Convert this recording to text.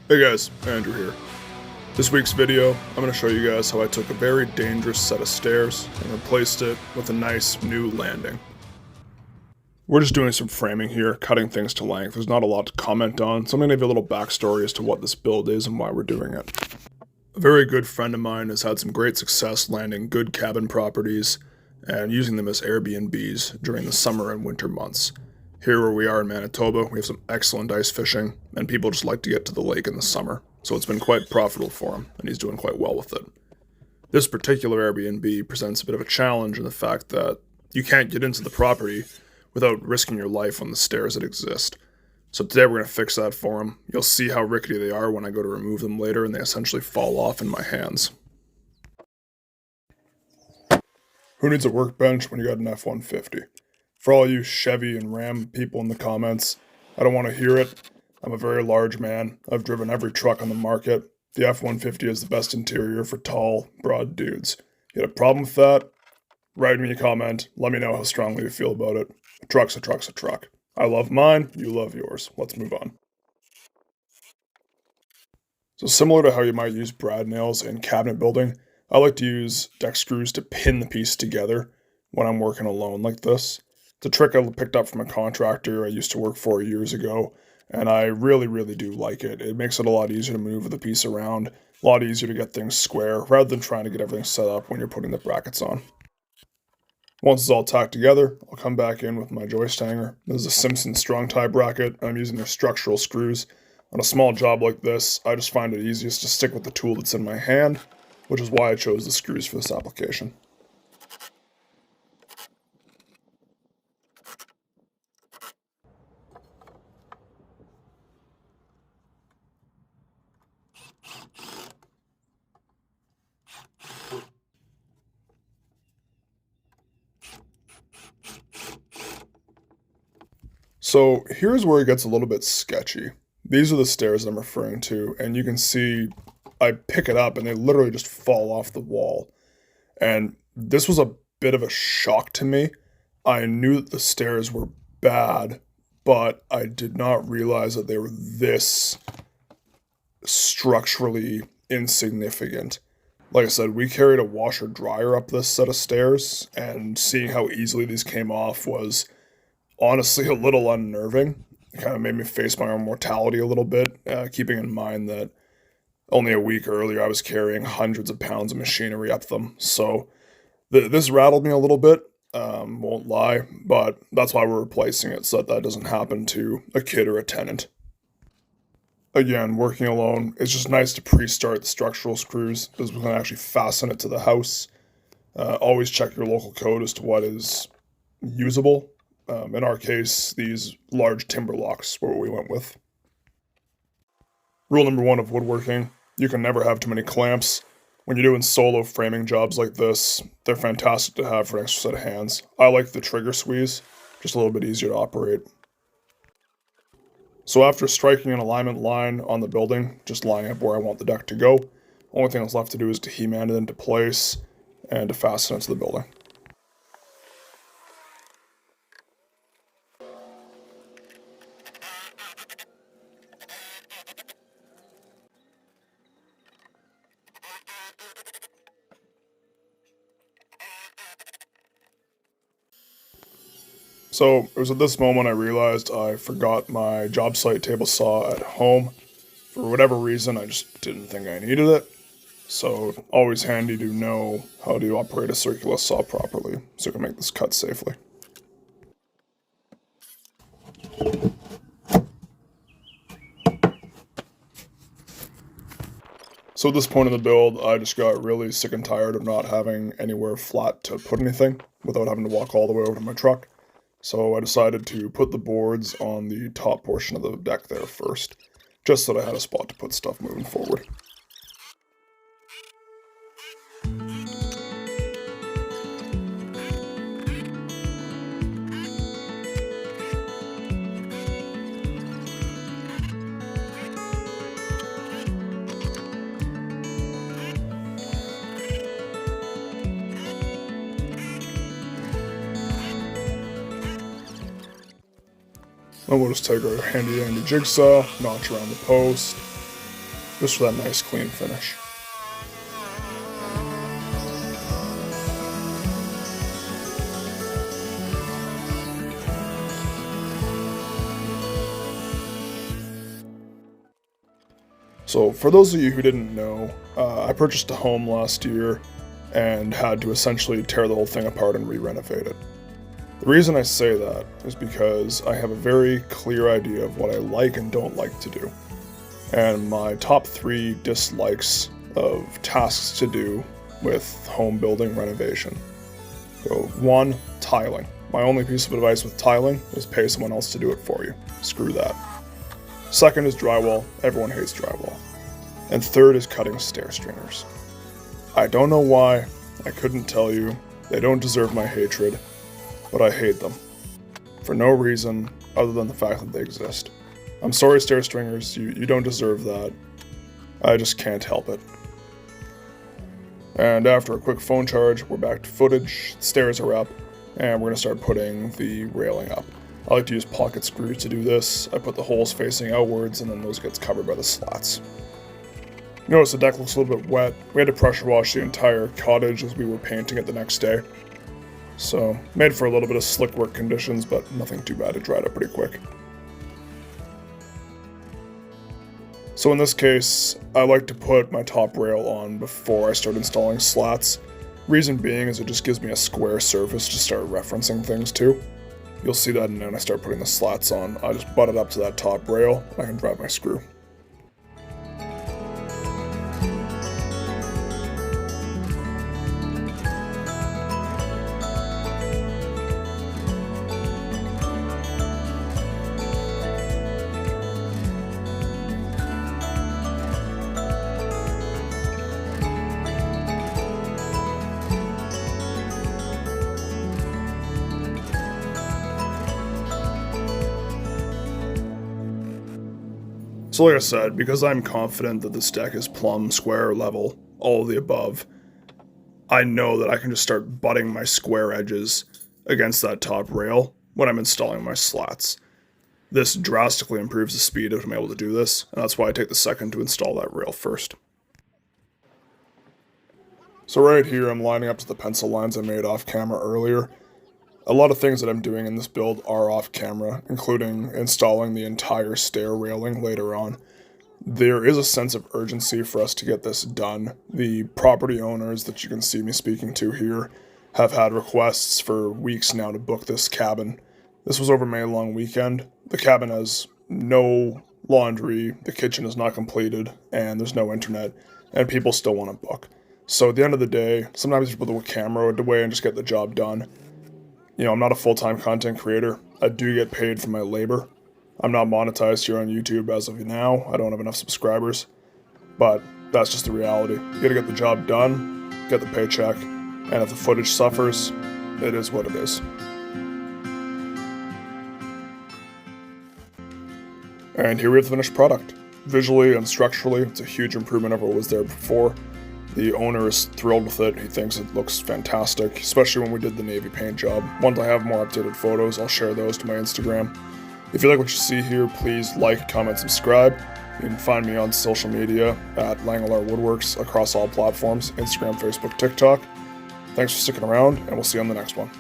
Hey guys, Andrew here. This week's video, I'm going to show you guys how I took a very dangerous set of stairs and replaced it with a nice new landing. We're just doing some framing here, cutting things to length. There's not a lot to comment on, so I'm going to give you a little backstory as to what this build is and why we're doing it. A very good friend of mine has had some great success landing good cabin properties and using them as Airbnbs during the summer and winter months. Here where we are in Manitoba, we have some excellent ice fishing, and people just like to get to the lake in the summer, so it's been quite profitable for him, and he's doing quite well with it. This particular Airbnb presents a bit of a challenge in the fact that you can't get into the property without risking your life on the stairs that exist. So today we're going to fix that for him. You'll see how rickety they are when I go to remove them later, and they essentially fall off in my hands. Who needs a workbench when you got an F-150? For all you Chevy and Ram people in the comments, I don't want to hear it. I'm a very large man. I've driven every truck on the market. The F-150 is the best interior for tall, broad dudes. You got a problem with that? Write me a comment. Let me know how strongly you feel about it. A truck's a truck's a truck. I love mine. You love yours. Let's move on. So similar to how you might use brad nails in cabinet building, I like to use deck screws to pin the piece together when I'm working alone like this. It's a trick I picked up from a contractor I used to work for years ago, and I really do like it. It makes it a lot easier to move the piece around, a lot easier to get things square, rather than trying to get everything set up when you're putting the brackets on. Once it's all tacked together, I'll come back in with my joist hanger. This is a Simpson strong tie bracket, and I'm using their structural screws. On a small job like this, I just find it easiest to stick with the tool that's in my hand, which is why I chose the screws for this application. So here's where it gets a little bit sketchy. These are the stairs I'm referring to, and you can see I pick it up and they literally just fall off the wall. And this was a bit of a shock to me. I knew that the stairs were bad, but I did not realize that they were this structurally insignificant. Like I said, we carried a washer dryer up this set of stairs, and seeing how easily these came off was honestly a little unnerving. It kind of made me face my own mortality a little bit, keeping in mind that only a week earlier I was carrying hundreds of pounds of machinery up them. So this rattled me a little bit, won't lie, but that's why we're replacing it, so that doesn't happen to a kid or a tenant. Again, working alone, it's just nice to pre-start the structural screws, because we can actually fasten it to the house. Always check your local code as to what is usable. In our case, these large timber locks were what we went with. Rule number one of woodworking, you can never have too many clamps. When you're doing solo framing jobs like this, they're fantastic to have for an extra set of hands. I like the trigger squeeze, just a little bit easier to operate. So after striking an alignment line on the building, just lining up where I want the deck to go, only thing that's left to do is to He-man it into place and to fasten it to the building. So it was at this moment I realized I forgot my job site table saw at home. For whatever reason, I just didn't think I needed it. So always handy to know how to operate a circular saw properly so you can make this cut safely. So at this point in the build, I just got really sick and tired of not having anywhere flat to put anything without having to walk all the way over to my truck. So I decided to put the boards on the top portion of the deck there first, just so that I had a spot to put stuff moving forward. Then we'll just take our handy dandy jigsaw, notch around the post, just for that nice clean finish. So for those of you who didn't know, I purchased a home last year and had to essentially tear the whole thing apart and re-renovate it. The reason I say that is because I have a very clear idea of what I like and don't like to do. And my top 3 dislikes of tasks to do with home building renovation. So 1, tiling. My only piece of advice with tiling is pay someone else to do it for you. Screw that. 2nd is drywall. Everyone hates drywall. And 3rd is cutting stair stringers. I don't know why. I couldn't tell you. They don't deserve my hatred. But I hate them. For no reason other than the fact that they exist. I'm sorry, stair stringers. You don't deserve that. I just can't help it. And after a quick phone charge, we're back to footage. The stairs are up. And we're going to start putting the railing up. I like to use pocket screws to do this. I put the holes facing outwards, and then those gets covered by the slats. Notice the deck looks a little bit wet. We had to pressure wash the entire cottage as we were painting it the next day. So, made for a little bit of slick work conditions, but nothing too bad. It dried up pretty quick. So in this case, I like to put my top rail on before I start installing slats. Reason being is it just gives me a square surface to start referencing things to. You'll see that when I start putting the slats on. I just butt it up to that top rail, and I can drive my screw. So like I said, because I'm confident that this deck is plumb, square, level, all of the above, I know that I can just start butting my square edges against that top rail when I'm installing my slats. This drastically improves the speed of I'm able to do this, and that's why I take the second to install that rail first. So right here I'm lining up to the pencil lines I made off camera earlier. A lot of things that I'm doing in this build are off camera, including installing the entire stair railing later on. There is a sense of urgency for us to get this done. The property owners that you can see me speaking to here have had requests for weeks now to book this cabin. This was over May long weekend. The cabin has no laundry, the kitchen is not completed, and there's no internet, and people still want to book. So at the end of the day, sometimes you put the camera away and just get the job done. You know, I'm not a full-time content creator. I do get paid for my labor. I'm not monetized here on YouTube as of now. I don't have enough subscribers. But that's just the reality. You gotta get the job done, get the paycheck, and if the footage suffers, it is what it is. And here we have the finished product. Visually and structurally, it's a huge improvement over what was there before. The owner is thrilled with it. He thinks it looks fantastic, especially when we did the navy paint job. Once I have more updated photos, I'll share those to my Instagram. If you like what you see here, please like, comment, subscribe. You can find me on social media at Langelar Woodworks across all platforms, Instagram, Facebook, TikTok. Thanks for sticking around, and we'll see you on the next one.